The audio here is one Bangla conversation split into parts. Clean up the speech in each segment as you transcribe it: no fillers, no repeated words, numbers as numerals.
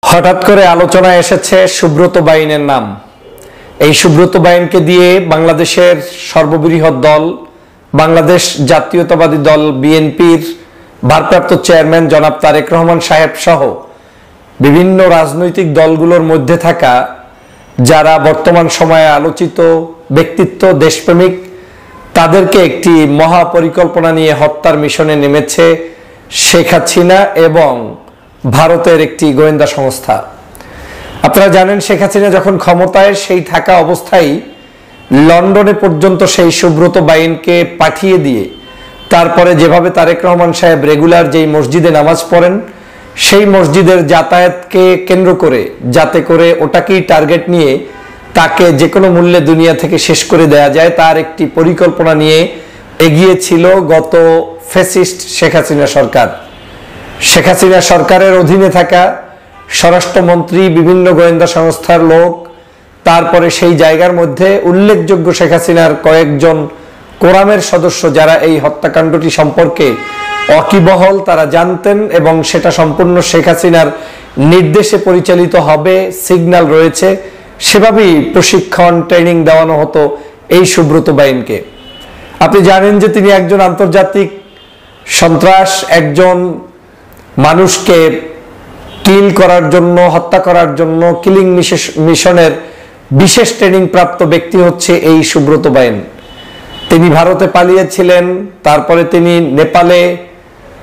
হঠাৎ করে আলোচনায় এসেছে সুব্রত বাইনের নাম। এই সুব্রত বাইনকে দিয়ে বাংলাদেশের সর্ববৃহৎ দল বাংলাদেশ জাতীয়তাবাদী দল বিএনপির ভারপ্রাপ্ত চেয়ারম্যান জনাব তারেক রহমান সাহেব সহ বিভিন্ন রাজনৈতিক দলগুলোর মধ্যে থাকা যারা বর্তমান সময়ে আলোচিত ব্যক্তিত্ব, দেশপ্রেমিক, তাদেরকে একটি মহা পরিকল্পনা নিয়ে হত্যার মিশনে নেমেছে শেখ হাসিনা এবং ভারতের একটি গোয়েন্দা সংস্থা। আপনারা জানেন, শেখ হাসিনা যখন ক্ষমতায় সেই থাকা অবস্থায় লন্ডনে পর্যন্ত সেই সুব্রত বাইনকে পাঠিয়ে দিয়ে তারপরে যেভাবে তারেক রহমান সাহেব রেগুলার যেই মসজিদে নামাজ পড়েন সেই মসজিদের যাতায়াতকে কেন্দ্র করে, যাতে করে ওটাকেই টার্গেট নিয়ে তাকে যে কোনো মূল্যে দুনিয়া থেকে শেষ করে দেয়া যায়, তার একটি পরিকল্পনা নিয়ে এগিয়েছিল গত ফ্যাসিস্ট শেখ হাসিনা সরকার। শেখ হাসিনা সরকারের অধীনে থাকা স্বরাষ্ট্রমন্ত্রী, বিভিন্ন গোয়েন্দা সংস্থার লোক, তারপরে সেই জায়গার মধ্যে উল্লেখযোগ্য শেখ হাসিনার কয়েকজন কোরামের সদস্য যারা এই হত্যাকাণ্ডটি সম্পর্কে ওয়াকিবহল, তারা জানতেন এবং সেটা সম্পূর্ণ শেখ হাসিনার নির্দেশে পরিচালিত হবে, সিগন্যাল রয়েছে, সেভাবেই প্রশিক্ষণ, ট্রেনিং দেওয়ানো হতো এই সুব্রত বাইনকে। আপনি জানেন যে তিনি একজন আন্তর্জাতিক সন্ত্রাস, একজন মানুষকে কিল করার জন্য, হত্যা করার জন্য কিলিং মিশনের বিশেষ ট্রেনিং প্রাপ্ত ব্যক্তি হচ্ছে এই সুব্রত বাইন। তিনি ভারতে পালিয়েছিলেন, তারপরে তিনি নেপালে,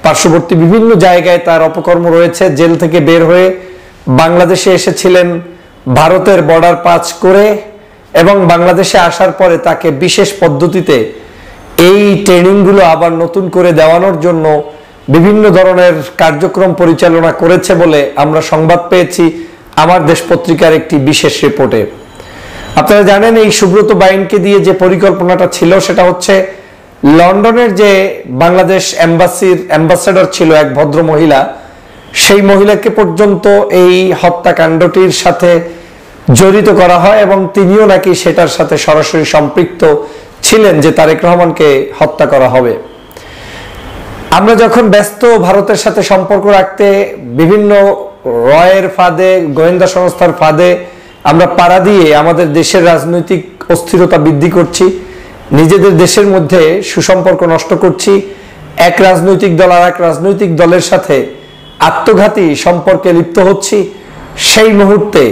পার্শ্ববর্তী বিভিন্ন জায়গায় তার অপকর্ম রয়েছে। জেল থেকে বের হয়ে বাংলাদেশে এসেছিলেন ভারতের বর্ডার পাস করে, এবং বাংলাদেশে আসার পরে তাকে বিশেষ পদ্ধতিতে এই ট্রেনিংগুলো আবার নতুন করে দেওয়ানোর জন্য বিভিন্ন ধরনের কার্যক্রম পরিচালনা করেছে বলে আমরা সংবাদ পেয়েছি আমার দেশ পত্রিকার একটি বিশেষ রিপোর্টে। আপনারা জানেন, এই সুব্রত বাইনকে দিয়ে যে পরিকল্পনাটা ছিল সেটা হচ্ছে লন্ডনের যে বাংলাদেশ এম্বাসির অ্যাম্বাসেডর ছিল এক ভদ্র মহিলা, সেই মহিলাকে পর্যন্ত এই হত্যাকাণ্ডটির সাথে জড়িত করা হয় এবং তিনিও নাকি সেটার সাথে সরাসরি সম্পৃক্ত ছিলেন যে তারেক রহমানকে হত্যা করা হবে। আমরা যখন ব্যস্ত ভারতের সাথে সম্পর্ক রাখতে বিভিন্ন রয়ের ফাঁদে, গোয়েন্দা সংস্থার ফাঁদে আমরা পাড়া দিয়ে আমাদের দেশের রাজনৈতিক অস্থিরতা বৃদ্ধি করছি, নিজেদের দেশের মধ্যে সুসম্পর্ক নষ্ট করছি, এক রাজনৈতিক দল আর এক রাজনৈতিক দলের সাথে আত্মঘাতী সম্পর্কে লিপ্ত হচ্ছি, সেই মুহূর্তে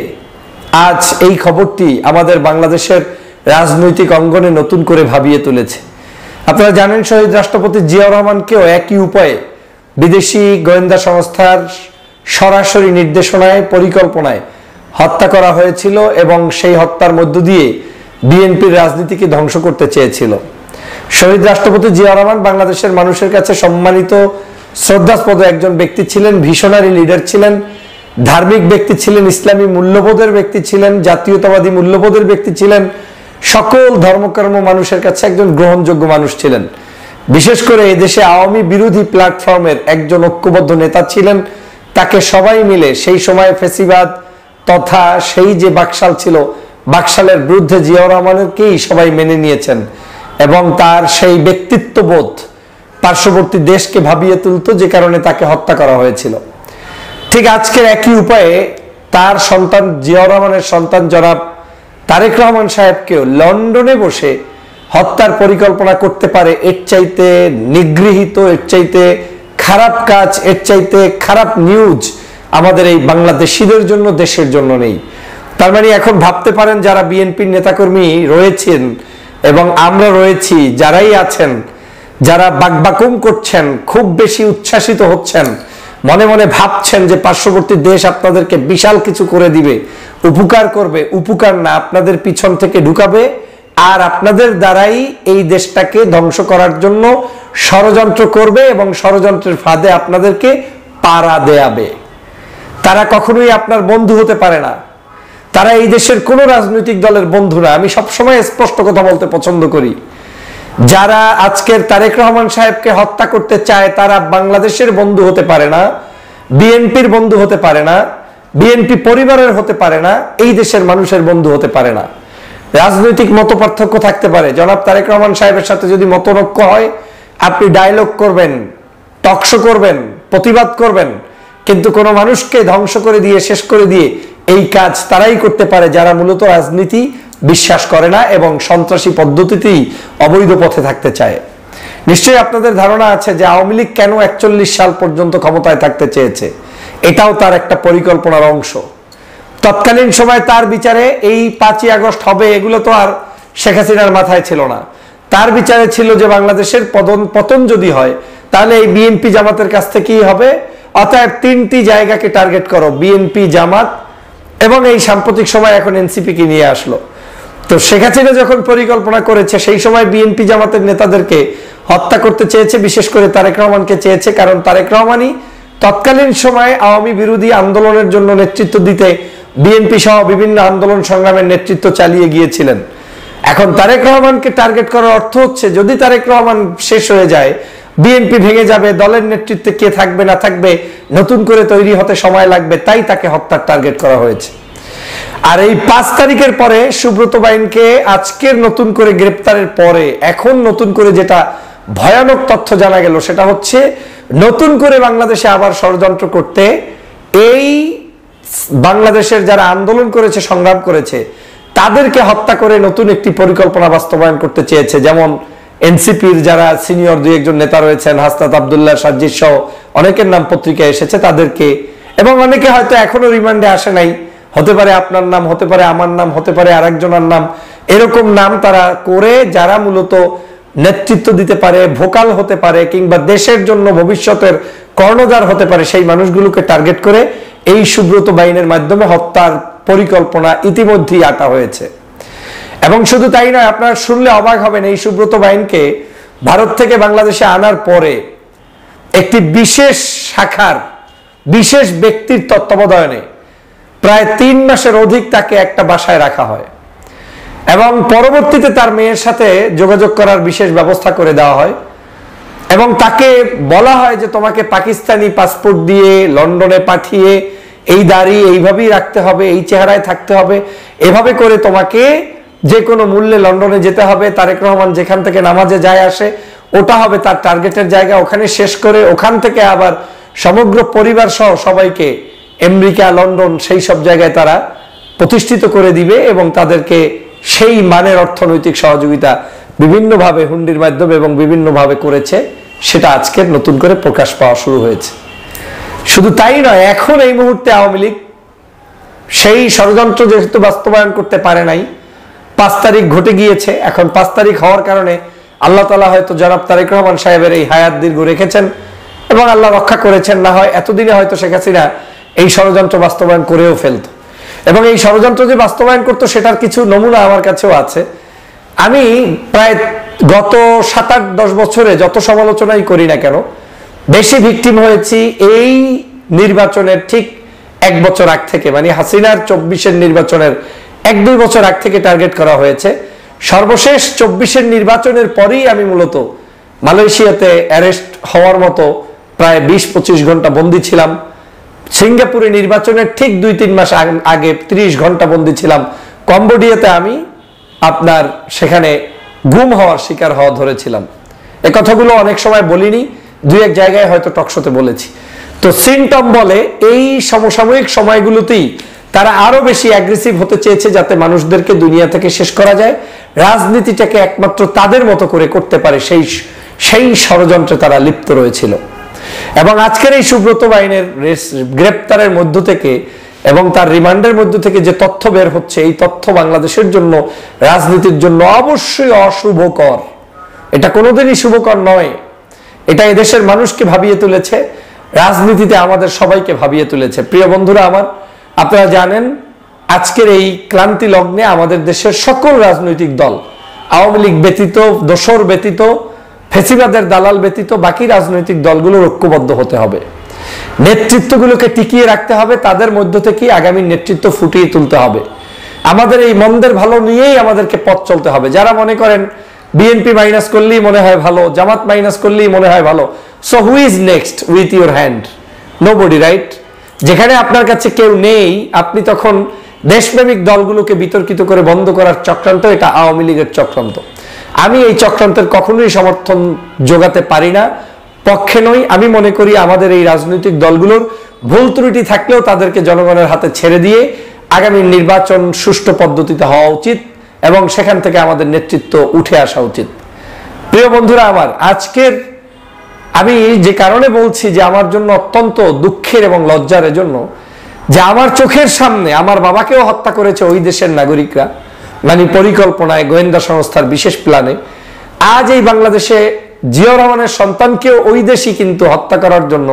আজ এই খবরটি আমাদের বাংলাদেশের রাজনৈতিক অঙ্গনে নতুন করে ভাবিয়ে তুলেছে। আপনারা জানেন, শহীদ রাষ্ট্রপতি জিয়াউর রহমানকেও একই উপায়ে বিদেশি গোয়েন্দা সংস্থার সরাসরি নির্দেশনায়, পরিকল্পনায় হত্যা করা হয়েছিল এবং সেই হত্যার মধ্য দিয়ে বিএনপির রাজনীতিকে ধ্বংস করতে চেয়েছিল। শহীদ রাষ্ট্রপতি জিয়াউর রহমান বাংলাদেশের মানুষের কাছে সম্মানিত, শ্রদ্ধাস্পদ একজন ব্যক্তি ছিলেন, ভিশনারি লিডার ছিলেন, ধার্মিক ব্যক্তি ছিলেন, ইসলামী মূল্যবোধের ব্যক্তি ছিলেন, জাতীয়তাবাদী মূল্যবোধের ব্যক্তি ছিলেন, সকল ধর্মকর্ম মানুষের কাছে একজন গ্রহণযোগ্য মানুষ ছিলেন। বিশেষ করে এদেশে আওয়ামী বিরোধী প্ল্যাটফর্মের একজন ঐক্যবদ্ধ নেতা ছিলেন। তাকে সবাই মিলে সেই সময় ফেসিবাদ তথা সেই যে বাকশাল ছিল, বাকশালের বিরুদ্ধে জিয়াউর রহমানকেই সবাই মেনে নিয়েছেন এবং তার সেই ব্যক্তিত্ববোধ পার্শ্ববর্তী দেশকে ভাবিয়ে তুলত, যে কারণে তাকে হত্যা করা হয়েছিল। ঠিক আজকের একই উপায়ে তার সন্তান, জিয়াউর রহমানের সন্তান জনাব তারেক রহমান সাহেবকেও লন্ডনে বসে হত্যার পরিকল্পনা করতে পারে, এর চাইতে নিগৃহীত, এর চাইতে খারাপ কাজ, এর চাইতে খারাপ নিউজ আমাদের এই বাংলাদেশিদের জন্য, দেশের জন্য নেই। তার মানে এখন ভাবতে পারেন যারা বিএনপির নেতাকর্মী রয়েছেন এবং আমরা রয়েছি, যারাই আছেন, যারা বাকবাকুম করছেন, খুব বেশি উচ্ছ্বাসিত হচ্ছেন, মনে মনে ভাবছেন যে পার্শ্ববর্তী দেশ আপনাদেরকে বিশাল কিছু করে দিবে, উপকার করবে, উপকার না, আপনাদের পিছন থেকে ঢুকাবে আর আপনাদের দ্বারাই এই দেশটাকে ধ্বংস করার জন্য ষড়যন্ত্র করবে এবং ষড়যন্ত্রের ফাঁদে আপনাদেরকে পাড়া দেয়াবে। তারা কখনোই আপনার বন্ধু হতে পারে না, তারা এই দেশের কোনো রাজনৈতিক দলের বন্ধু না। আমি সবসময় স্পষ্ট কথা বলতে পছন্দ করি, যারা আজকের তারেক রহমান সাহেবকে হত্যা করতে চায় তারা বাংলাদেশের বন্ধু হতে পারে না, বিএনপির বন্ধু হতে পারে না, বিএনপি পরিবারের হতে পারে না, এই দেশের মানুষের বন্ধু হতে পারে না। রাজনৈতিক মত পার্থক্য থাকতে পারে, জনাব তারেক রহমান সাহেবের সাথে যদি মতনৈক্য হয়, আপনি ডায়লগ করবেন, টকশো করবেন, প্রতিবাদ করবেন, কিন্তু কোনো মানুষকে ধ্বংস করে দিয়ে শেষ করে দিয়ে এই কাজ তারাই করতে পারে যারা মূলত রাজনীতি বিশ্বাস করে না এবং সন্ত্রাসী পদ্ধতিতেই অবৈধ পথে থাকতে চায়। নিশ্চয়ই আপনাদের ধারণা আছে যে আওয়ামী লীগ কেন 41 সাল পর্যন্ত ক্ষমতায় থাকতে চেয়েছে। এটাও তার একটা পরিকল্পনার অংশ। তৎকালীন সময় তার বিচারে এই 5ই আগস্ট হবে এগুলো তো আর শেখ হাসিনার মাথায় ছিল না। তার বিচারে ছিল যে বাংলাদেশের পতন যদি হয় তাহলে এই বিএনপি জামাতের কাছ থেকেই হবে। অতএব 3টি জায়গাকে টার্গেট করো, বিএনপি, জামাত এবং এই সাম্প্রতিক সময় এখন এনসিপি কে নিয়ে আসলো। তো শেখ হাসিনা যখন পরিকল্পনা করেছে সেই সময় বিএনপি জামাতের নেতাদেরকে হত্যা করতে চেয়েছে, বিশেষ করে তারেক রহমানকে চেয়েছে, কারণ তারেক রহমানই তৎকালীন সময়ে আওয়ামী বিরোধী আন্দোলনের জন্য নেতৃত্ব দিতে বিএনপি সহ বিভিন্ন আন্দোলন সংগ্রামের নেতৃত্ব চালিয়ে গিয়েছিলেন। এখন তারেক রহমানকে টার্গেট করার অর্থ হচ্ছে যদি তারেক রহমান শেষ হয়ে যায়, বিএনপি ভেঙে যাবে, দলের নেতৃত্বে কে থাকবে না থাকবে নতুন করে তৈরি হতে সময় লাগবে, তাই তাকে হত্যার টার্গেট করা হয়েছে। আর এই 5 তারিখের পরে সুব্রত বাইনকে আজকের নতুন করে গ্রেপ্তারের পরে এখন নতুন করে যেটা ভয়ানক তথ্য জানা গেল সেটা হচ্ছে নতুন করে বাংলাদেশে আবার ষড়যন্ত্র করতে এই বাংলাদেশের যারা আন্দোলন করেছে, সংগ্রাম করেছে, তাদেরকে হত্যা করে নতুন একটি পরিকল্পনা বাস্তবায়ন করতে চেয়েছে। যেমন এনসিপির যারা সিনিয়র 2-1 নেতা রয়েছেন, হাসনাত আব্দুল্লাহ, সাজ্জিদ সহ অনেকের নাম পত্রিকায় এসেছে, তাদেরকে, এবং অনেকে হয়তো এখনো রিমান্ডে আসে নাই, হতে পারে আপনার নাম, হতে পারে আমার নাম, হতে পারে আরেকজনের নাম, এরকম নাম তারা করে যারা মূলত নেতৃত্ব দিতে পারে, ভোকাল হতে পারে, কিংবা দেশের জন্য ভবিষ্যতের কর্ণধার হতে পারে, সেই মানুষগুলোকে টার্গেট করে এই সুব্রত বাইনের মাধ্যমে হত্যার পরিকল্পনা ইতিমধ্যেই আটা হয়েছে। এবং শুধু তাই নয়, আপনারা শুনলে অবাক হবেন, এই সুব্রত বাইনকে ভারত থেকে বাংলাদেশে আনার পরে একটি বিশেষ শাখার বিশেষ ব্যক্তির তত্ত্বাবধানে প্রায় 3 মাসের অধিক তাকে একটা বাসায় রাখা হয় এবং পরবর্তীতে তার মেয়ের সাথে যোগাযোগ করার বিশেষ ব্যবস্থা করে দেওয়া হয় এবং তাকে বলা হয় যে তোমাকে পাকিস্তানি পাসপোর্ট দিয়ে লন্ডনে পাঠিয়ে এই দাড়ি এইভাবেই রাখতে হবে, এই চেহারায় থাকতে হবে, এভাবে করে তোমাকে যে কোনো মূল্যে লন্ডনে যেতে হবে। তারেক রহমান যেখান থেকে নামাজে যায় আসে ওটা হবে তার টার্গেটের জায়গা, ওখানে শেষ করে ওখান থেকে আবার সমগ্র পরিবার সহ সবাইকে আমেরিকা, লন্ডন সেই সব জায়গায় তারা প্রতিষ্ঠিত করে দিবে এবং তাদেরকে সেই মানের অর্থনৈতিক সহযোগিতা বিভিন্নভাবে হুন্ডির মাধ্যমে এবং বিভিন্নভাবে করেছে। সেটা আজকে নতুন করে প্রকাশ পাওয়া শুরু হয়েছে। শুধু তাই নয়, এখন এই মুহূর্তে আওয়ামী লীগ সেই ষড়যন্ত্র যেহেতু বাস্তবায়ন করতে পারে নাই, 5 তারিখ ঘটে গিয়েছে। এখন 5 তারিখ হওয়ার কারণে আল্লাহ তাআলা হয়তো জনাব তারেক রহমান সাহেবের এই হায়াত দীর্ঘ রেখেছেন এবং আল্লাহ রক্ষা করেছেন। না হয় এতদিনে হয়তো শেখ হাসিনা এই ষড়যন্ত্র বাস্তবায়ন করেও ফেলত এবং এই ষড়যন্ত্র যে বাস্তবায়ন করতো সেটার কিছু নমুনা আমার কাছেও আছে। আমি প্রায় গত 7-8-10 বছরে যত সমালোচনাই করি না কেন, বেশি ভিকটিম হয়েছি এই নির্বাচনের ঠিক 1 বছর আগ থেকে, মানে হাসিনার 24-এর নির্বাচনের 1-2 বছর আগ থেকে টার্গেট করা হয়েছে। সর্বশেষ 24-এর নির্বাচনের পরেই আমি মূলত মালয়েশিয়াতে অ্যারেস্ট হওয়ার মতো প্রায় 20-25 ঘন্টা বন্দী ছিলাম। সিঙ্গাপুরে নির্বাচনের ঠিক 2-3 মাস আগে 30 ঘন্টা বন্দী ছিলাম। কম্বোডিয়াতে আমি আপনার সেখানে গুম হওয়ার শিকার হওয়া ধরেছিলাম। এই কথাগুলো অনেক সময় বলিনি, 2-1 জায়গায় হয়তো টকশোতে বলেছি। তো সিমটম বলে এই সমসাময়িক সময়গুলোতেই তারা আরো বেশি অ্যাগ্রেসিভ হতে চেয়েছে যাতে মানুষদেরকে দুনিয়া থেকে শেষ করা যায়, রাজনীতিটাকে একমাত্র তাদের মতো করে করতে পারে, সেই ষড়যন্ত্রে তারা লিপ্ত রয়েছিল। এবং আজকের এই সুব্রত বাইনের গ্রেপ্তারের মধ্য থেকে এবং তার রিমান্ডের মধ্য থেকে যে তথ্য বের হচ্ছে, এই তথ্য বাংলাদেশের জন্য, রাজনীতির জন্য অবশ্যই অশুভকর। এটা কোনোদিনই শুভকর নয়। এটা এদেশের মানুষকে ভাবিয়ে তুলেছে, রাজনীতিতে আমাদের সবাইকে ভাবিয়ে তুলেছে। প্রিয় বন্ধুরা আমার, আপনারা জানেন আজকের এই ক্লান্তি লগ্নে আমাদের দেশের সকল রাজনৈতিক দল, আওয়ামী লীগ ব্যতীত, দোসর ব্যতীত, ফেসিবাদের দালাল ব্যতীত বাকি রাজনৈতিক দলগুলোর ঐক্যবদ্ধ হতে হবে। নেতৃত্বগুলোকে টিকিয়ে রাখতে হবে, তাদের মধ্য থেকে আগামী নেতৃত্ব ফুটিয়ে তুলতে হবে। আমাদের এই মন্দের ভালো নিয়েই আমাদেরকে পথ চলতে হবে। যারা মনে করেন বিএনপি মাইনাস করলেই মনে হয় ভালো, জামাত মাইনাস করলেই মনে হয় ভালো, so who is next with your hand? Nobody, right? যেখানে আপনার কাছে কেউ নেই, আপনি তখন দেশপ্রেমিক দলগুলোকে বিতর্কিত করে বন্ধ করার চক্রান্ত, এটা আওয়ামী লীগের চক্রান্ত। আমি এই চক্রান্তের কখনোই সমর্থন যোগাতে পারি না। পক্ষে নই। আমি মনে করি আমাদের এই রাজনৈতিক দলগুলোর ভুল ত্রুটি থাকলেও তাদেরকে জনগণের হাতে ছেড়ে দিয়ে আগামী নির্বাচন সুষ্ঠু পদ্ধতিতে হওয়া উচিত এবং সেখান থেকে আমাদের নেতৃত্ব উঠে আসা উচিত। প্রিয় বন্ধুরা আমার, আজকের আমি যে কারণে বলছি যে আমার জন্য অত্যন্ত দুঃখের এবং লজ্জার জন্য যে আমার চোখের সামনে আমার বাবাকেও হত্যা করেছে ওই দেশের নাগরিকরা, মানে পরিকল্পনায়, গোয়েন্দা সংস্থার বিশেষ প্ল্যানে। আজ এই বাংলাদেশে জিয়াউর রহমানের সন্তানকেও ওই দেশই কিন্তু হত্যা করার জন্য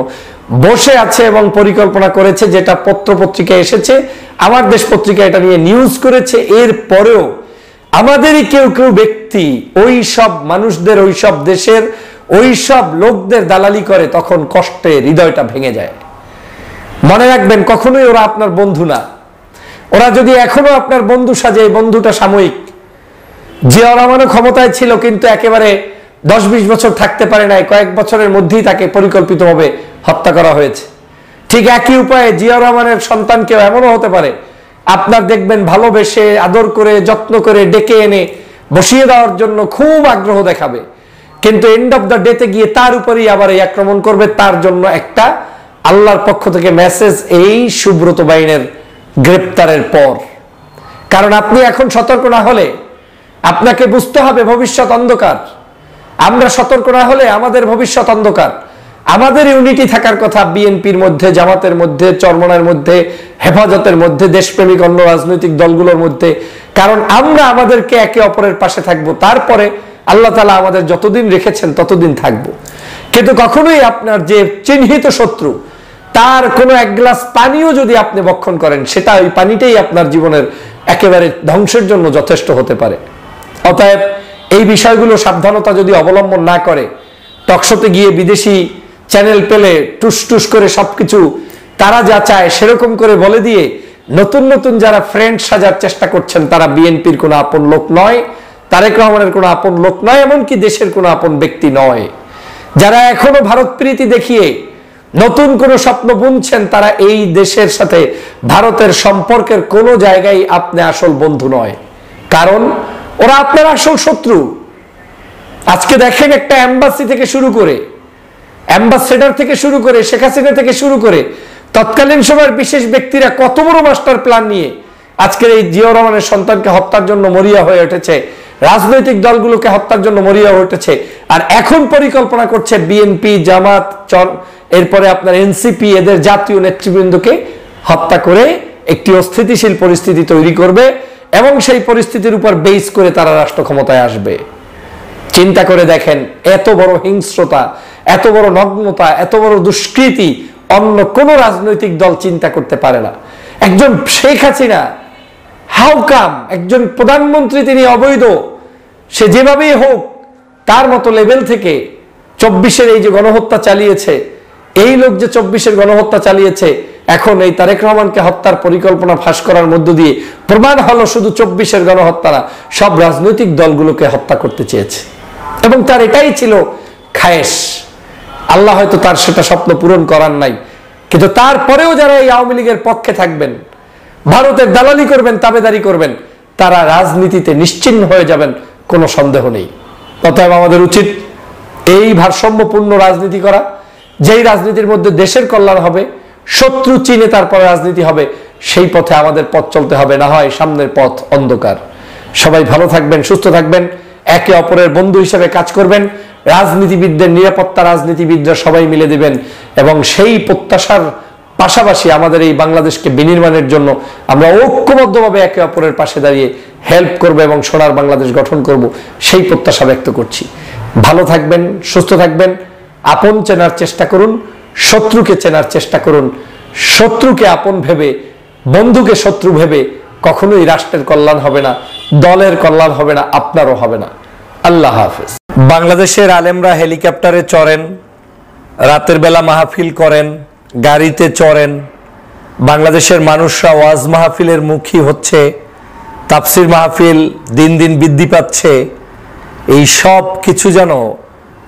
বসে আছে এবং পরিকল্পনা করেছে, যেটা পত্র পত্রিকায় এসেছে, আমার দেশ পত্রিকা এটা নিয়ে নিউজ করেছে। এর পরেও আমাদেরই কেউ কেউ ব্যক্তি ওই সব মানুষদের, ওই সব দেশের, ওই সব লোকদের দালালি করে, তখন কষ্টে হৃদয়টা ভেঙে যায়। মনে রাখবেন, কখনোই ওরা আপনার বন্ধু না। ওরা যদি এখনো আপনার বন্ধু সাজে, এই বন্ধুটা সাময়িক। জিয়াউর রহমানও ক্ষমতায় ছিল, কিন্তু একেবারে 10-20 বছর থাকতে পারে নাই, কয়েক বছরের মধ্যেই তাকে পরিকল্পিতভাবে হত্যা করা হয়েছে। ঠিক একই উপায়ে জিয়াউর রহমানের সন্তানকেও এমনও হতে পারে আপনার দেখবেন ভালোবেসে, আদর করে, যত্ন করে ডেকে এনে বসিয়ে দেওয়ার জন্য খুব আগ্রহ দেখাবে, কিন্তু এন্ড অফ দ্য ডেতে গিয়ে তার উপরেই আবার এই আক্রমণ করবে। তার জন্য একটা আল্লাহর পক্ষ থেকে মেসেজ এই সুব্রত বাইনের গ্রেপ্তারের পর। কারণ আপনি এখন সতর্ক না হলে আপনাকে বুঝতে হবে ভবিষ্যৎ অন্ধকার। আমরা সতর্ক না হলে আমাদের ভবিষ্যৎ অন্ধকার। আমাদের ইউনিটি থাকার কথা বিএনপির মধ্যে, জামাতের মধ্যে, চরমনার মধ্যে, হেফাজতের মধ্যে, দেশপ্রেমিক অন্য রাজনৈতিক দলগুলোর মধ্যে। কারণ আমরা আমাদেরকে একে অপরের পাশে থাকবো, তারপরে আল্লাহ তাআলা আমাদের যতদিন রেখেছেন ততদিন থাকবো। কিন্তু কখনোই আপনার যে চিহ্নিত শত্রু, তার কোনো এক গ্লাস পানিও যদি আপনি ভক্ষণ করেন, সেটা ওই পানিটাই আপনার জীবনের একেবারে ধ্বংসের জন্য যথেষ্ট হতে পারে। অতএব এই বিষয়গুলো সাবধানতা যদি অবলম্বন না করে, টকশোতে গিয়ে বিদেশি চ্যানেল পেলে টুস টুস করে সবকিছু তারা যা চায় সেরকম করে বলে দিয়ে নতুন নতুন যারা ফ্রেন্ড সাজার চেষ্টা করছেন, তারা বিএনপির কোনো আপন লোক নয়, তারেক রহমানের কোনো আপন লোক নয়, এমনকি দেশের কোনো আপন ব্যক্তি নয়। যারা এখনো ভারত প্রীতি দেখিয়ে নতুন কোনো স্বপ্ন বুনছেন, তারা এই দেশের সাথে ভারতের সম্পর্কের কোনো জায়গায় আপনি আসল বন্ধু নয়, কারণ ওরা আপনার আসল শত্রু। আজকে দেখেন, একটা এম্বাসি থেকে শুরু করে, অ্যাম্বাসেডর থেকে শুরু করে, শেখ হাসিনা থেকে শুরু করে তৎকালীন সময়ের বিশেষ ব্যক্তিরা কত বড় মাস্টার প্ল্যান নিয়ে আজকের এই জিয়াউর রহমানের সন্তানকে হত্যার জন্য মরিয়া হয়ে উঠেছে, রাজনৈতিক দলগুলোকে হত্যার জন্য মরিয়া হয়ে উঠেছে। আর এখন পরিকল্পনা করছে বিএনপি, জামাত, এরপরে আপনার এনসিপি, এদের জাতীয় নেতৃবৃন্দকে হত্যা করে একটি অস্থিতিশীল পরিস্থিতি তৈরি করবে এবং সেই পরিস্থিতির উপর বেস করে তারা রাষ্ট্র ক্ষমতায় আসবে। চিন্তা করে দেখেন, এত বড় হিংস্রতা, এত বড় নগ্নতা, এত বড় দুষ্কৃতি অন্য কোন রাজনৈতিক দল চিন্তা করতে পারে না। একজন শেখ হাসিনা, হাউ কাম, একজন প্রধানমন্ত্রী, তিনি অবৈধ, সে যেভাবেই হোক তার মতো লেভেল থেকে 24-এর এই যে গণহত্যা চালিয়েছে, এই লোক যে 24-এর গণহত্যা চালিয়েছে, এখন এই তারেক রহমানকে হত্যার পরিকল্পনা ফাঁস করার মধ্য দিয়ে প্রমাণ হলো শুধু 24-এর গণহত্যা না, সব রাজনৈতিক দলগুলোকে হত্যা করতে চেয়েছে এবং তার এটাই ছিল খায়েশ। আল্লাহ হয়তো তার সেটা স্বপ্ন পূরণ করার নাই, কিন্তু তারপরেও যারা এই আওয়ামী লীগের পক্ষে থাকবেন, ভারতের দালালি করবেন, তাবেদারি করবেন, তারা রাজনীতিতে নিশ্চিহ্ন হয়ে যাবেন, কোনো সন্দেহ নেই। অতএব আমাদের উচিত এই ভারসাম্যপূর্ণ রাজনীতি করা, যেই রাজনীতির মধ্যে দেশের কল্যাণ হবে, শত্রু চিনে তারপরে রাজনীতি হবে, সেই পথে আমাদের পথ চলতে হবে, না হয় সামনের পথ অন্ধকার। সবাই ভালো থাকবেন, সুস্থ থাকবেন, একে অপরের বন্ধু হিসেবে কাজ করবেন, রাজনীতিবিদদের নিরাপত্তা রাজনীতিবিদরা সবাই মিলে দিবেন এবং সেই প্রত্যাশার পাশাপাশি আমাদের এই বাংলাদেশকে বিনির্মাণের জন্য আমরা ঐক্যবদ্ধভাবে একে অপরের পাশে দাঁড়িয়ে হেল্প করব এবং সোনার বাংলাদেশ গঠন করব, সেই প্রত্যাশা ব্যক্ত করছি। ভালো থাকবেন, সুস্থ থাকবেন, আপন চেনার চেষ্টা করুন, শত্রুকে চেনার চেষ্টা করুন। শত্রুকে আপন ভেবে, বন্ধুকে শত্রু ভেবে কখনোই রাষ্ট্রের কল্যাণ হবে না, দলের কল্যাণ হবে না, আপনারও হবে না। আল্লাহ হাফেজ। বাংলাদেশের আলেমরা হেলিকপ্টারে চড়েন, রাতের বেলা মাহফিল করেন, গাড়িতে চড়েন, বাংলাদেশের মানুষরা ওয়াজ মাহফিলের মুখী হচ্ছে, তাফসির মাহফিল দিন দিন বৃদ্ধি পাচ্ছে। এই সব কিছু যেন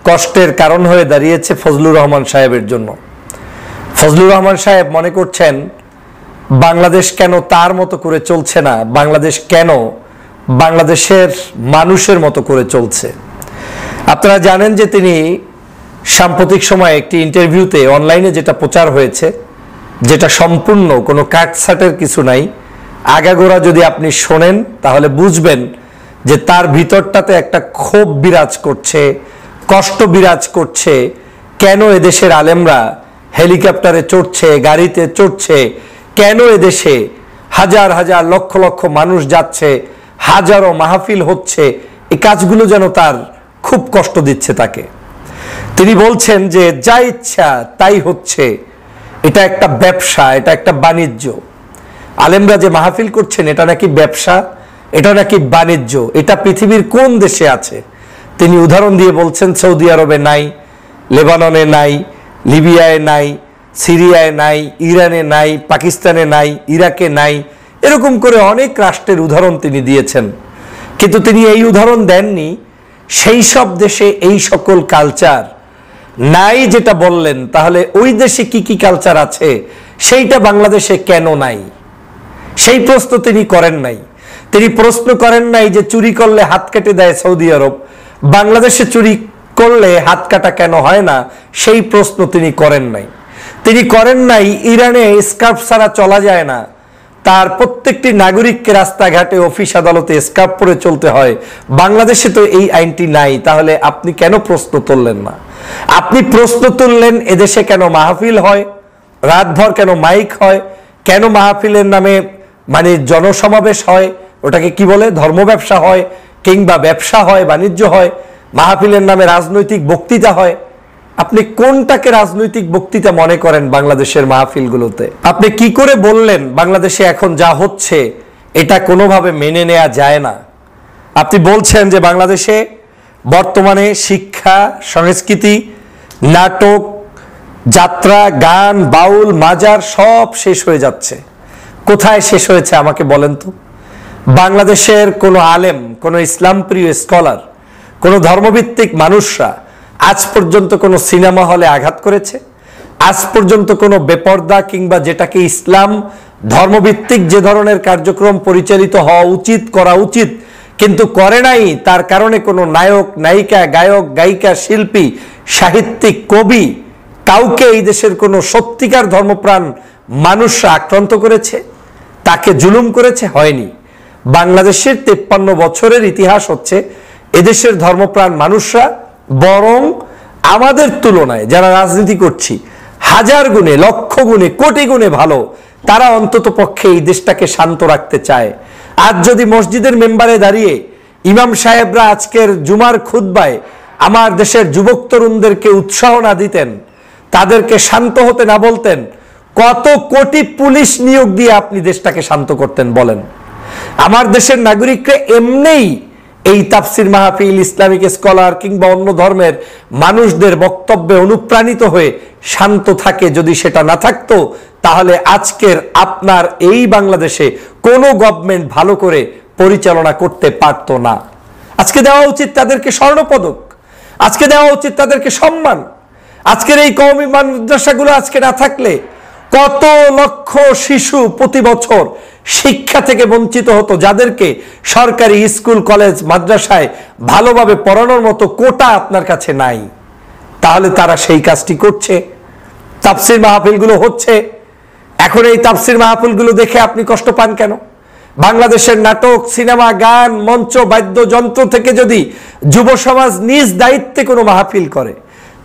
কষ্টের কারণ হয়ে দাঁড়িয়েছে ফজলুর রহমান সাহেবের জন্য। ফজলুর রহমান সাহেব মনে করছেন বাংলাদেশ কেন তার মতো করে চলছে না, বাংলাদেশ কেন বাংলাদেশের মানুষের মতো করে চলছে। আপনারা জানেন যে তিনি সাম্প্রতিক সময়ে একটি ইন্টারভিউতে অনলাইনে যেটা প্রচার হয়েছে, যেটা সম্পূর্ণ কোনো কাটছাটের কিছু নাই, আগাগোড়া যদি আপনি শোনেন তাহলে বুঝবেন যে তার ভিতরটাতে একটা ক্ষোভ বিরাজ করছে, কষ্ট বিরাজ করছে। কেন এদেশের আলেমরা হেলিকপ্টারে চড়ছে, গাড়িতে চড়ছে, কেন এদেশে হাজার হাজার লক্ষ লক্ষ মানুষ যাচ্ছে, হাজারো মাহফিল হচ্ছে, এই কাজগুলো যেন তার খুব কষ্ট দিচ্ছে তাকে। তিনি বলছেন যে যা ইচ্ছা তাই হচ্ছে, এটা একটা ব্যবসা, এটা একটা বাণিজ্য। আলেমরা যে মাহফিল করছেন এটা নাকি ব্যবসা, এটা নাকি বাণিজ্য। এটা পৃথিবীর কোন দেশে আছে? তিনি উদাহরণ দিয়ে বলছেন সৌদি আরবে নাই, লেবাননে নাই, লিবিয়ায় নাই, সিরিয়ায় নাই, ইরানে নাই, পাকিস্তানে নাই, ইরাকে নাই, এরকম করে অনেক রাষ্ট্রের উদাহরণ তিনি দিয়েছেন। কিন্তু তিনি এই উদাহরণ দেননি সেই সব দেশে এই সকল কালচার নাই যেটা বললেন, তাহলে ওই দেশে কি কি কালচার আছে সেইটা বাংলাদেশে কেন নাই, সেই প্রশ্ন তিনি করেন নাই। তিনি প্রশ্ন করেন নাই যে চুরি করলে হাত কেটে দেয় সৌদি আরব, বাংলাদেশে চুরি করলে হাত কাটা কেন হয় না, সেই প্রশ্ন তিনি করেন নাই। তিনি করেন নাই ইরানে স্কার্ফ ছাড়া চলা যায় না, তার প্রত্যেকটি নাগরিককে রাস্তাঘাটে অফিস আদালতে স্কার্ফ পরে চলতে হয়, বাংলাদেশে তো এই আইনটি নাই। তাহলে আপনি কেন প্রশ্ন তুললেন না? আপনি প্রশ্ন তুললেন এদেশে কেন মাহফিল হয়, রাতভর কেন মাইক হয়, কেন মাহফিলের নামে মানে জনসমাবেশ হয়, ওটাকে কি বলে, ধর্ম ব্যবসা হয়, কিংবা ব্যবসা হয়, বাণিজ্য হয়, মাহফিলের নামে রাজনৈতিক বক্তৃতা হয়। আপনি কোনটাকে রাজনৈতিক বক্তৃতা মনে করেন বাংলাদেশের মাহফিলগুলোতে? আপনি কি করে বললেন বাংলাদেশে এখন যা হচ্ছে এটা কোনোভাবে মেনে নেওয়া যায় না? আপনি বলছেন যে বাংলাদেশে বর্তমানে শিক্ষা, সংস্কৃতি, নাটক, যাত্রা, গান, বাউল, মাজার সব শেষ হয়ে যাচ্ছে। কোথায় শেষ হয়েছে আমাকে বলেন তো? বাংলাদেশের কোনো আলেম, কোনো ইসলামপ্রিয় স্কলার, কোনো ধর্মভিত্তিক মানুষরা আজ পর্যন্ত কোনো সিনেমা হলে আঘাত করেছে? আজ পর্যন্ত কোনো বেপর্দা কিংবা যেটাকে ইসলাম ধর্মভিত্তিক যে ধরনের কার্যক্রম পরিচালিত হওয়া উচিত, করা উচিত কিন্তু করে নাই, তার কারণে কোনো নায়ক, নায়িকা, গায়ক, গায়িকা, শিল্পী, সাহিত্যিক, কবি, কাউকে এই দেশের কোনো সত্যিকার ধর্মপ্রাণ মানুষরা আক্রান্ত করেছে, তাকে জুলুম করেছে? হয়নি। বাংলাদেশের 53 বছরের ইতিহাস হচ্ছে এদেশের ধর্মপ্রাণ মানুষরা বরং আমাদের তুলনায় যারা রাজনীতি করছি হাজার গুণে, লক্ষ গুণে, কোটি গুণে ভালো, তারা অন্তত পক্ষে এই দেশটাকে শান্ত রাখতে চায়। আজ যদি মসজিদের মেম্বারে দাঁড়িয়ে ইমাম সাহেবরা আজকের জুমার খুতবায় আমার দেশের যুবক তরুণদেরকে উৎসাহ না দিতেন, তাদেরকে শান্ত হতে না বলতেন, কত কোটি পুলিশ নিয়োগ দিয়ে আপনি দেশটাকে শান্ত করতেন বলেন? আমার দেশের নাগরিকরা এমনিই এই তাফসির মাহফিল, ইসলামিক স্কলার কিংবা অন্য ধর্মের মানুষদের বক্তব্যে অনুপ্রাণিত হয়ে শান্ত থাকে। যদি সেটা না থাকতো তাহলে আজকের আপনার এই বাংলাদেশে কোনো গভর্নমেন্ট ভালো করে পরিচালনা করতে পারতো না। আজকে দেওয়া উচিত তাদেরকে স্বর্ণপদক, আজকে দেওয়া উচিত তাদেরকে সম্মান। আজকের এই কওমি মাদ্রাসাগুলো আজকে না থাকলে কত লক্ষ শিশু প্রতি বছর শিক্ষা থেকে বঞ্চিত হতো, যাদেরকে সরকারি স্কুল, কলেজ, মাদ্রাসায় ভালোভাবে পড়ানোর মতো কোটা আপনার কাছে নাই। তাহলে তারা সেই কাজটি করছে। তাফসির মাহফিলগুলো হচ্ছে, এখন এই তাফসির মাহফিলগুলো দেখে আপনি কষ্ট পান কেন? বাংলাদেশের নাটক, সিনেমা, গান, মঞ্চ, বাদ্যযন্ত্র থেকে যদি যুব সমাজ নিজ দায়িত্বে কোনো মাহফিল করে,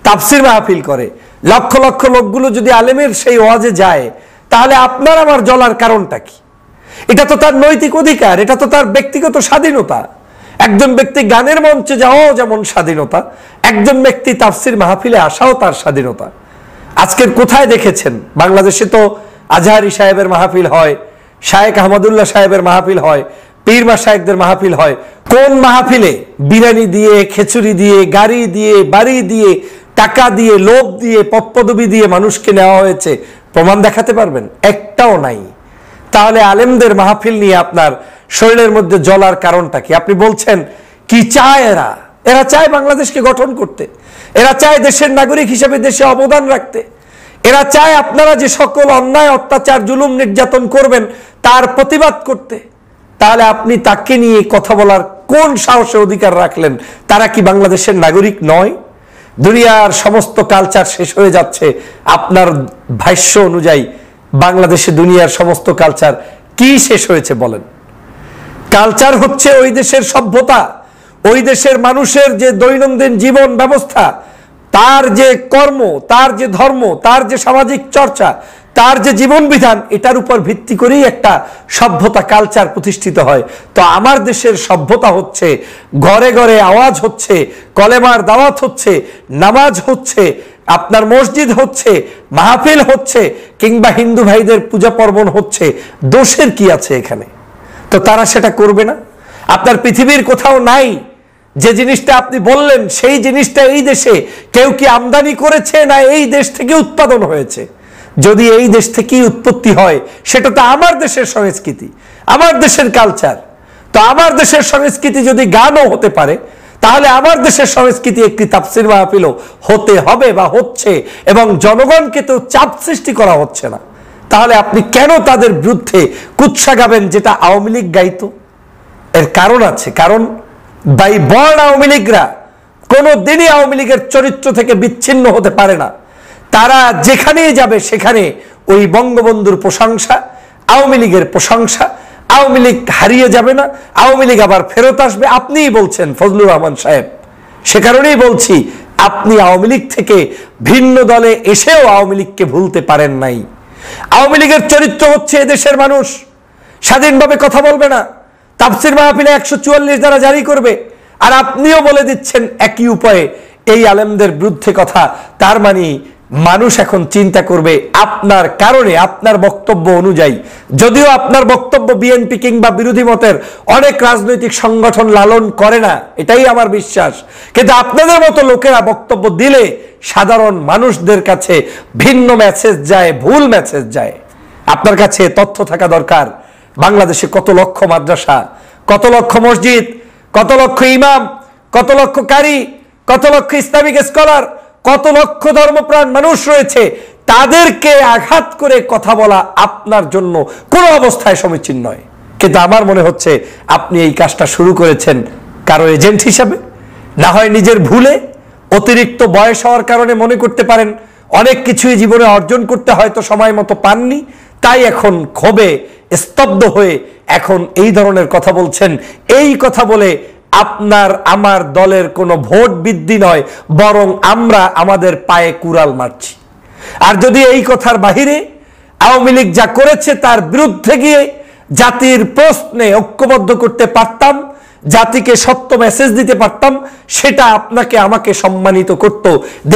তাফসির মাহফিল করে, লক্ষ লক্ষ লোকগুলো যদি আলেমের সেই ওয়াজে যায়, তাহলে আপনার আমার জ্বলার কারণটা কি? এটা তো তার নৈতিক অধিকার, এটা তো তার ব্যক্তিগত স্বাধীনতা। একজন ব্যক্তি গানের মঞ্চে যাওয়াও যেমন স্বাধীনতা, একজন ব্যক্তি তাফসির মাহফিলে আসাও তার স্বাধীনতা। আজকের কোথায় দেখেছেন? বাংলাদেশে তো আজহারি সাহেবের মাহফিল হয়, শায়েখ আহমদুল্লাহ সাহেবের মাহফিল হয়, পীর মাশায়েখদের মাহফিল হয়। কোন মাহফিলে বিরিয়ানি দিয়ে, খিচুড়ি দিয়ে, গাড়ি দিয়ে, বাড়ি দিয়ে, টাকা দিয়ে, লোভ দিয়ে, পদপদবি দিয়ে মানুষকে নেওয়া হয়েছে? প্রমাণ দেখাতে পারবেন? একটাও নাই। তাহলে আলেমদের মাহফিল নিয়ে আপনার শরীরের মধ্যে জ্বলার কারণটা কি? আপনি বলছেন কি চায় এরা? এরা চায় বাংলাদেশকে গঠন করতে, এরা চায় দেশের নাগরিক হিসেবে দেশে অবদান রাখতে, এরা চায় আপনারা যে সকল অন্যায়, অত্যাচার, জুলুম, নির্যাতন করবেন তার প্রতিবাদ করতে। তাহলে আপনি তাকে নিয়ে কথা বলার কোন সাহসে অধিকার রাখলেন? তারা কি বাংলাদেশের নাগরিক নয়? দুনিয়ার সমস্ত কালচার শেষ হয়ে যাচ্ছে। আপনার ভাষ্য অনুযায়ী বাংলাদেশে দুনিয়ার সমস্ত কালচার কি শেষ হয়েছে বলেন? কালচার হচ্ছে ওই দেশের সভ্যতা, ওই দেশের মানুষের যে দৈনন্দিন জীবন ব্যবস্থা, তার যে কর্ম, তার যে ধর্ম, তার যে সামাজিক চর্চা, তার যে জীবন বিধান, এটার উপর ভিত্তি করেই একটা সভ্যতা কালচার প্রতিষ্ঠিত হয়। তো আমার দেশের সভ্যতা হচ্ছে ঘরে ঘরে আওয়াজ হচ্ছে, কলেমার দাওয়াত হচ্ছে, নামাজ হচ্ছে, আপনার মসজিদ হচ্ছে, মাহফিল হচ্ছে, কিংবা হিন্দু ভাইদের পূজা পার্বণ হচ্ছে। দোষের কি আছে এখানে? তো তারা সেটা করবে না? আপনার পৃথিবীর কোথাও নাই যে জিনিসটা আপনি বললেন সেই জিনিসটা এই দেশে কেউ কি আমদানি করেছে, না এই দেশ থেকে উৎপাদন হয়েছে? যদি এই দেশ থেকেই উৎপত্তি হয়, সেটা তো আমার দেশের সংস্কৃতি, আমার দেশের কালচার। তো আমার দেশের সংস্কৃতি যদি গানও হতে পারে, তাহলে আমার দেশের সংস্কৃতি একটি তাফসীর মাহফিলও হতে হবে বা হচ্ছে, এবং জনগণকে তো চাপ সৃষ্টি করা হচ্ছে না। তাহলে আপনি কেন তাদের বিরুদ্ধে কুৎসা গাবেন যেটা আওয়ামী লীগ গাইতো? এর কারণ আছে। কারণ বাই বর্ণ আওয়ামী লীগরা কোনোদিনই আওয়ামী লীগের চরিত্র থেকে বিচ্ছিন্ন হতে পারে না। তারা যেখানেই যাবে সেখানে ওই বঙ্গবন্ধুর প্রশংসা, আওয়ামী লীগের প্রশংসা। আওয়ামী লীগ হারিয়ে যাবে না, আওয়ামী লীগ আবার ফেরত আসবে। আপনিই বলছেন ফজলুর রহমান সাহেব, সে কারণেই বলছি আপনি আওয়ামী লীগ থেকে ভিন্ন দলে এসেও আওয়ামী লীগকে ভুলতে পারেন নাই। আওয়ামী লীগের চরিত্র হচ্ছে এদেশের মানুষ স্বাধীনভাবে কথা বলবে না, তাফসীর মাহফিলে 144 দ্বারা জারি করবে, আর আপনিও বলে দিচ্ছেন একই উপায়ে এই আলেমদের বিরুদ্ধে কথা। তার মানে মানুষ এখন চিন্তা করবে আপনার কারণে, আপনার বক্তব্য অনুযায়ী। যদিও আপনার বক্তব্য বিএনপি কিংবা বিরোধী মতের অনেক রাজনৈতিক সংগঠন লালন করে না, এটাই আমার বিশ্বাস, কিন্তু আপনাদের মতো লোকেরা বক্তব্য দিলে সাধারণ মানুষদের কাছে ভিন্ন মেসেজ যায়, ভুল মেসেজ যায়। আপনার কাছে তথ্য থাকা দরকার বাংলাদেশে কত লক্ষ মাদ্রাসা, কত লক্ষ মসজিদ, কত লক্ষ ইমাম, কত লক্ষ কারি, কত লক্ষ ইসলামিক স্কলার, কত লক্ষ ধর্মপ্রাণ মানুষ রয়েছে। তাদেরকে আঘাত করে কথা বলা আপনার জন্য কোনো অবস্থায় সমীচীন নয়। কিন্তু আমার মনে হচ্ছে আপনি এই কাজটা শুরু করেছেন কারো এজেন্ট হিসাবে, না হয় নিজের ভুলে, অতিরিক্ত বয়স হওয়ার কারণে মনে করতে পারেন অনেক কিছুই জীবনে অর্জন করতে হয়তো সময় মতো পাননি, তাই এখন ক্ষোভে স্তব্ধ হয়ে এখন এই ধরনের কথা বলছেন। এই কথা বলে আপনার আমার দলের কোনো ভোট বৃদ্ধি নয়, বরং আমরা আমাদের পায়ে কুড়াল মারছি। আর যদি এই কথার বাহিরে আওয়ামী লীগ যা করেছে তার বিরুদ্ধে গিয়ে জাতির প্রশ্নে ঐক্যবদ্ধ করতে পারতাম, জাতিকে সত্য মেসেজ দিতে পারতাম, সেটা আপনাকে আমাকে সম্মানিত করত,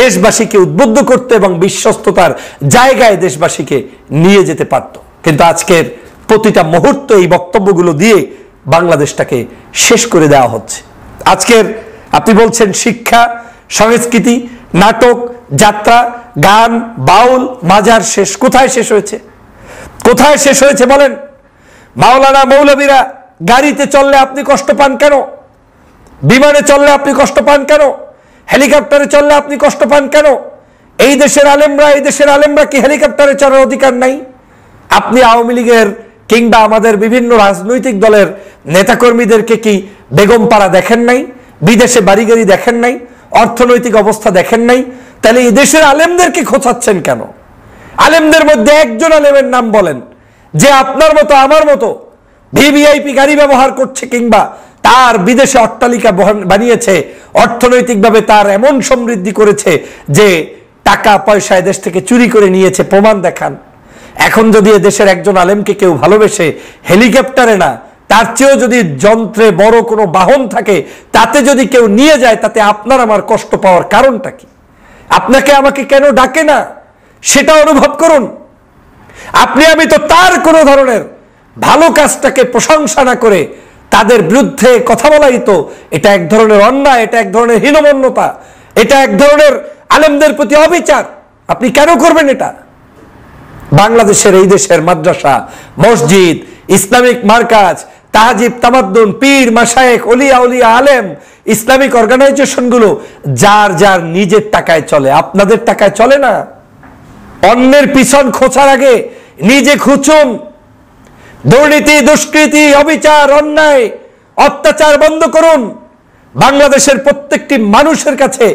দেশবাসীকে উদ্বুদ্ধ করত এবং বিশ্বস্ততার জায়গায় দেশবাসীকে নিয়ে যেতে পারত। কিন্তু আজকের প্রতিটা মুহূর্ত এই বক্তব্যগুলো দিয়ে বাংলাদেশটাকে শেষ করে দেওয়া হচ্ছে। আজকের আপনি বলছেন শিক্ষা, সংস্কৃতি, নাটক, যাত্রা, গান, বাউল, মাজার শেষ। কোথায় শেষ হয়েছে? কোথায় শেষ হয়েছে বলেন? মাওলানা মৌলবীরা গাড়িতে চললে আপনি কষ্ট পান কেন? বিমানে চললে আপনি কষ্ট পান কেন? হেলিকপ্টারে চললে আপনি কষ্ট পান কেন? এই দেশের আলেমরা কি হেলিকপ্টারে চড়ার অধিকার নাই? আপনি আওয়ামী লীগের কিংবা আমাদের বিভিন্ন রাজনৈতিক দলের নেতাকর্মীদেরকে কি বেগমপাড়া দেখেন নাই? বিদেশে বাড়িগাড়ি দেখেন নাই? অর্থনৈতিক অবস্থা দেখেন নাই? তাহলে এই দেশের আলেমদেরকে খোঁচাচ্ছেন কেন? আলেমদের মধ্যে একজন আলেমের নাম বলেন যে আপনার মতো আমার মতো ভিভিআইপি গাড়ি ব্যবহার করছে কিংবা তার বিদেশে অট্টালিকা বানিয়েছে, অর্থনৈতিকভাবে তার এমন সমৃদ্ধি করেছে যে টাকা পয়সা দেশ থেকে চুরি করে নিয়েছে, প্রমাণ দেখান। এখন যদি দেশের একজন আলেমকে কেউ ভালোবেসে হেলিকপ্টারে না, তার চেয়েও যদি যন্ত্রে বড় কোনো বাহন থাকে তাতে যদি কেউ নিয়ে যায়, তাতে আপনার আমার কষ্ট পাওয়ার কারণটা কি? আপনাকে আমাকে কেন ডাকে না সেটা অনুভব করুন। আপনি আমি তো তার কোনো ধরনের ভালো কাজটাকে প্রশংসা না করে তাদের বিরুদ্ধে কথা বলাই তো এটা এক ধরনের অন্যায়, এটা এক ধরনের হীনমন্যতা, এটা এক ধরনের আলেমদের প্রতি অবিচার। আপনি কেন করবেন এটা? বাংলাদেশের এই দেশের মাদ্রাসা, মসজিদ, ইসলামিক মার্কাজ, তাহজিব, তামাদ্দুন, পীর, মাশায়েখ, ওলিয়া উলিয়া, আলেম, ইসলামিক অর্গানাইজেশনগুলো যার যার নিজের টাকায় চলে, আপনাদের টাকায় চলে না। অন্যের পিছন খোঁচার আগে নিজে খুঁচুন। দুর্নীতি, দুষ্কৃতি, অবিচার, অন্যায়, অত্যাচার বন্ধ করুন। বাংলাদেশের প্রত্যেকটি মানুষের কাছে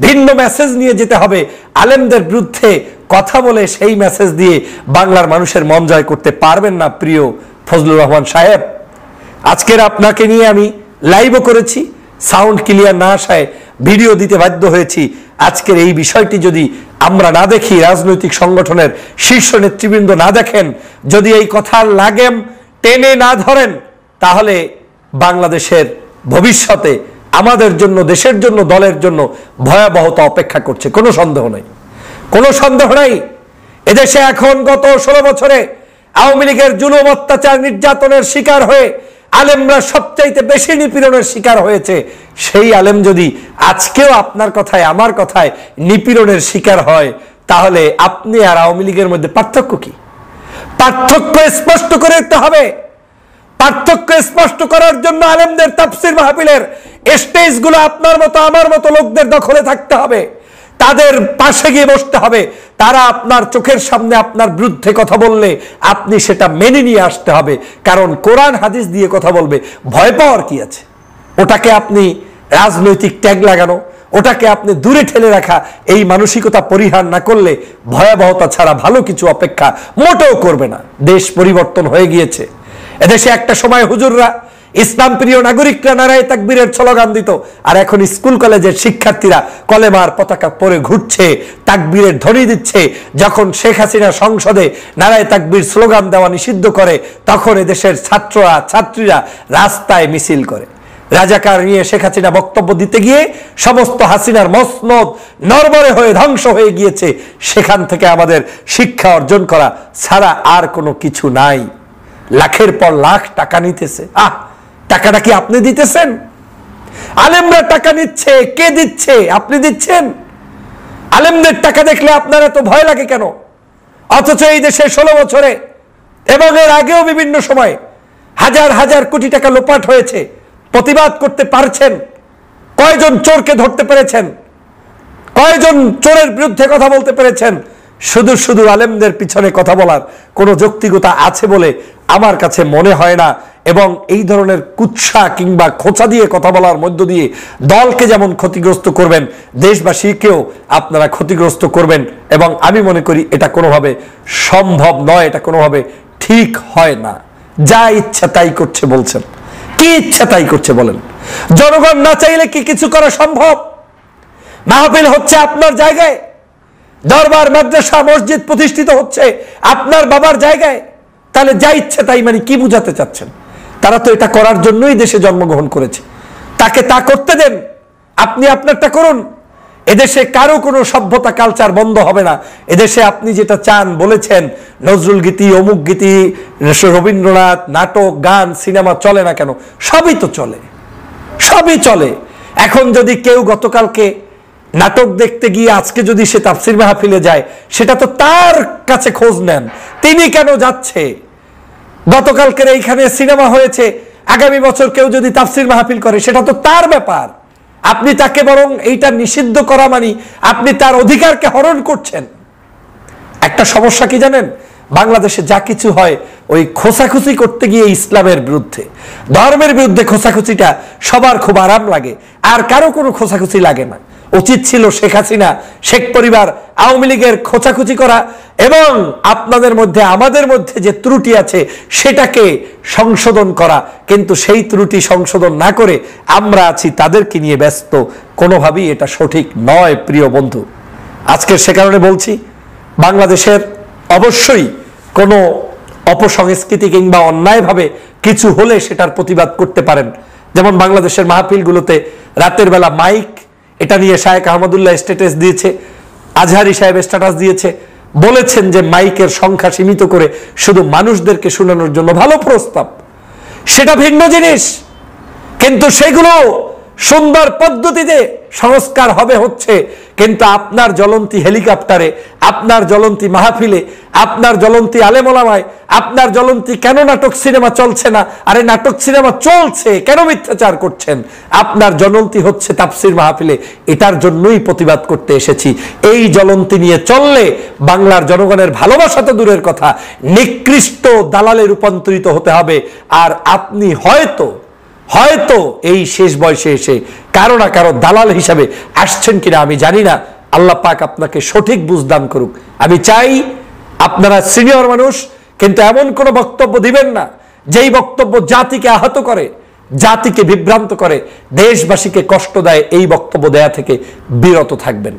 ভিন্ন মেসেজ নিয়ে যেতে হবে। আলেমদের বিরুদ্ধে কথা বলে সেই মেসেজ দিয়ে বাংলার মানুষের মন জয় করতে পারবেন না প্রিয় ফজলুর রহমান সাহেব। আজকের আপনাকে নিয়ে আমি লাইভও করেছি, সাউন্ড ক্লিয়ার না আসায় ভিডিও দিতে বাধ্য হয়েছি। আজকের এই বিষয়টি যদি আমরা না দেখি, রাজনৈতিক সংগঠনের শীর্ষ নেতৃবৃন্দ না দেখেন, যদি এই কথার লাগেম টেনে না ধরেন, তাহলে বাংলাদেশের ভবিষ্যতে আমাদের জন্য, দেশের জন্য, দলের জন্য ভয়াবহতা অপেক্ষা করছে। কোনো সন্দেহ নেই, কোনো সন্দেহ নাই। এদেশে এখন গত 16 বছরে আওয়ামী লীগের জুলুম, অত্যাচার, নির্যাতনের শিকার হয়ে আলেমরা সবচাইতে বেশি নিপীড়নের শিকার হয়েছে। সেই আলেম যদি আজকেও আপনার কথায়, আমার কথায় নিপীড়নের শিকার হয়, তাহলে আপনি আর আওয়ামী লীগের মধ্যে পার্থক্য কি? পার্থক্য স্পষ্ট করে দিতে হবে। পার্থক্য স্পষ্ট করার জন্য আলেমদের তাফসীর মাহফিলের স্টেজগুলো আপনার মতো আমার মতো লোকদের দখলে থাকতে হবে, তাদের পাশে গিয়ে বসতে হবে। তারা আপনার চোখের সামনে আপনার বিরুদ্ধে কথা বললে আপনি সেটা মেনে নিয়ে আসতে হবে, কারণ কোরআন হাদিস দিয়ে কথা বলবে। ভয় পাওয়ার কি আছে? ওটাকে আপনি রাজনৈতিক ট্যাগ লাগানো, ওটাকে আপনি দূরে ঠেলে রাখা, এই মানসিকতা পরিহার না করলে ভয়াবহতা ছাড়া ভালো কিছু অপেক্ষা মোটেও করবে না। দেশ পরিবর্তন হয়ে গিয়েছে। এদেশে একটা সময় হুজুররা, ইসলাম প্রিয় নাগরিকরা নারায়ে তাকবীরের স্লোগান দিত, আর এখন স্কুল কলেজের শিক্ষার্থীরা কলেমার পতাকা পরে ঘুরছে, তাকবীরের ধ্বনি দিচ্ছে। যখন শেখ হাসিনা সংসদে নারায়ে তাকবীর স্লোগান দেওয়া নিষিদ্ধ করে, তখন এদেশের ছাত্ররা, ছাত্রীরা রাস্তায় মিছিল করে। রাজাকার নিয়ে শেখ হাসিনা বক্তব্য দিতে গিয়ে সমস্ত হাসিনার মসনদ নড়বড়ে হয়ে ধ্বংস হয়ে গিয়েছে। সেখান থেকে আমাদের শিক্ষা অর্জন করা ছাড়া আর কোনো কিছু নাই। লাখের পর লাখ টাকা নিতেছে। টাকাটা কি আপনি দিতেছেন? আলেমরা টাকা নিচ্ছে। কে দিচ্ছে? আপনি দিচ্ছেন। আলেমদের টাকা দেখলে আপনার এত ভয় লাগে কেন? অথচ এই দেশে 16 বছরে এবং এর আগেও বিভিন্ন সময় হাজার হাজার কোটি টাকা লোপাট হয়েছে। প্রতিবাদ করতে পারছেন? কয়জন চোরকে ধরতে পেরেছেন? কয়জন চোরের বিরুদ্ধে কথা বলতে পেরেছেন? শুধু শুধু আলেমদের পিছনে কথা বলার কোনো যৌক্তিকতা আছে বলে আমার কাছে মনে হয় না। এবং এই ধরনের কুৎসা কিংবা খোঁচা দিয়ে কথা বলার মধ্য দিয়ে দলকে যেমন ক্ষতিগ্রস্ত করবেন, দেশবাসীকেও আপনারা ক্ষতিগ্রস্ত করবেন। এবং আমি মনে করি এটা কোনোভাবে সম্ভব নয়, এটা কোনোভাবে ঠিক হয় না। যা ইচ্ছা তাই করছে বলছেন। কি ইচ্ছা তাই করছে বলেন? জনগণ না চাইলে কি কিছু করা সম্ভব? মাহফিল হচ্ছে আপনার জায়গায়, দরবার, মাদ্রাসা, মসজিদ প্রতিষ্ঠিত হচ্ছে আপনার বাবার জায়গায়। তাহলে যা ইচ্ছে তাই মানে কি বুঝাতে চাচ্ছেন? তারা তো এটা করার জন্যই দেশে জন্মগ্রহণ করেছে। তাকে তা করতে দেন, আপনি আপনারটা করুন। এদেশে কারো কোনো সভ্যতা, কালচার বন্ধ হবে না। এদেশে আপনি যেটা চান, বলেছেন নজরুল গীতি, অমুক গীতি, রবীন্দ্রনাথ, নাটক, গান, সিনেমা চলে না কেন? সবই তো চলে, সবই চলে। এখন যদি কেউ গতকালকে নাটক দেখতে গিয়ে আজকে যদি সে তাফসীর মাহফিলে যায়, সেটা তো তার কাছে খোঁজ নেন, তিনি কেন যাচ্ছে। গতকালকের এইখানে সিনেমা হয়েছে, আগামী বছর কেউ যদি তাফসীর মাহফিল করে, সেটা তো তার ব্যাপার। আপনি তাকে বরং এইটা নিষিদ্ধ করা মানে আপনি তার অধিকারকে হরণ করছেন। একটা সমস্যা কি জানেন? বাংলাদেশে যা কিছু হয় ওই খোঁচাখুচি করতে গিয়ে ইসলামের বিরুদ্ধে, ধর্মের বিরুদ্ধে খোঁচাখুচিটা সবার খুব আরাম লাগে, আর কারো কোনো খোঁচাখুচি লাগে না। উচিত ছিল শেখ হাসিনা, শেখ পরিবার, আওয়ামী লীগের খোঁচাখুচি করা এবং আপনাদের মধ্যে, আমাদের মধ্যে যে ত্রুটি আছে সেটাকে সংশোধন করা। কিন্তু সেই ত্রুটি সংশোধন না করে আমরা আছি তাদেরকে নিয়ে ব্যস্ত। কোনোভাবেই এটা সঠিক নয় প্রিয় বন্ধু। আজকের সে কারণে বলছি, বাংলাদেশের অবশ্যই কোনো অপসংস্কৃতি কিংবা অন্যায়ভাবে কিছু হলে সেটার প্রতিবাদ করতে পারেন। যেমন বাংলাদেশের মাহফিলগুলোতে রাতের বেলা মাইক, এটা নিয়ে শায়েখ আহমদুল্লাহ স্ট্যাটাস দিয়েছে, আজহারি সাহেব স্ট্যাটাস দিয়েছে, বলেছেন যে মাইকের সংখ্যা সীমিত করে শুধু মানুষদেরকে শোনানোর জন্য ভালো প্রস্তাব, সেটা ভিন্ন জিনিস। কিন্তু সেগুলো সুন্দর পদ্ধতিতে সংস্কার হবে হচ্ছে, কিন্তু আপনার জ্বলন্তি হেলিকপ্টারে, আপনার জ্বলন্তি মাহফিলে, আপনার জ্বলন্তি আলেমোলামায়, আপনার জ্বলন্তি কেন নাটক সিনেমা চলছে না? আরে নাটক সিনেমা চলছে, কেন মিথ্যাচার করছেন? আপনার জ্বলন্তি হচ্ছে তাফসীর মাহফিলে, এটার জন্যই প্রতিবাদ করতে এসেছি। এই জ্বলন্তি নিয়ে চললে বাংলার জনগণের ভালোবাসা তো দূরের কথা, নিকৃষ্ট দালালে রূপান্তরিত হতে হবে। আর আপনি হয়তো হয়তো এই শেষ বয়সে এসে কারো না কারো দালাল হিসাবে আসছেন কিনা আমি জানি না। আল্লাহ পাক আপনাকে সঠিক বুঝদান করুক। আমি চাই আপনারা সিনিয়র মানুষ, কিন্তু এমন কোনো বক্তব্য দিবেন না যেই বক্তব্য জাতিকে আহত করে, জাতিকে বিভ্রান্ত করে, দেশবাসীকে কষ্ট দেয়। এই বক্তব্য দেয়া থেকে বিরত থাকবেন।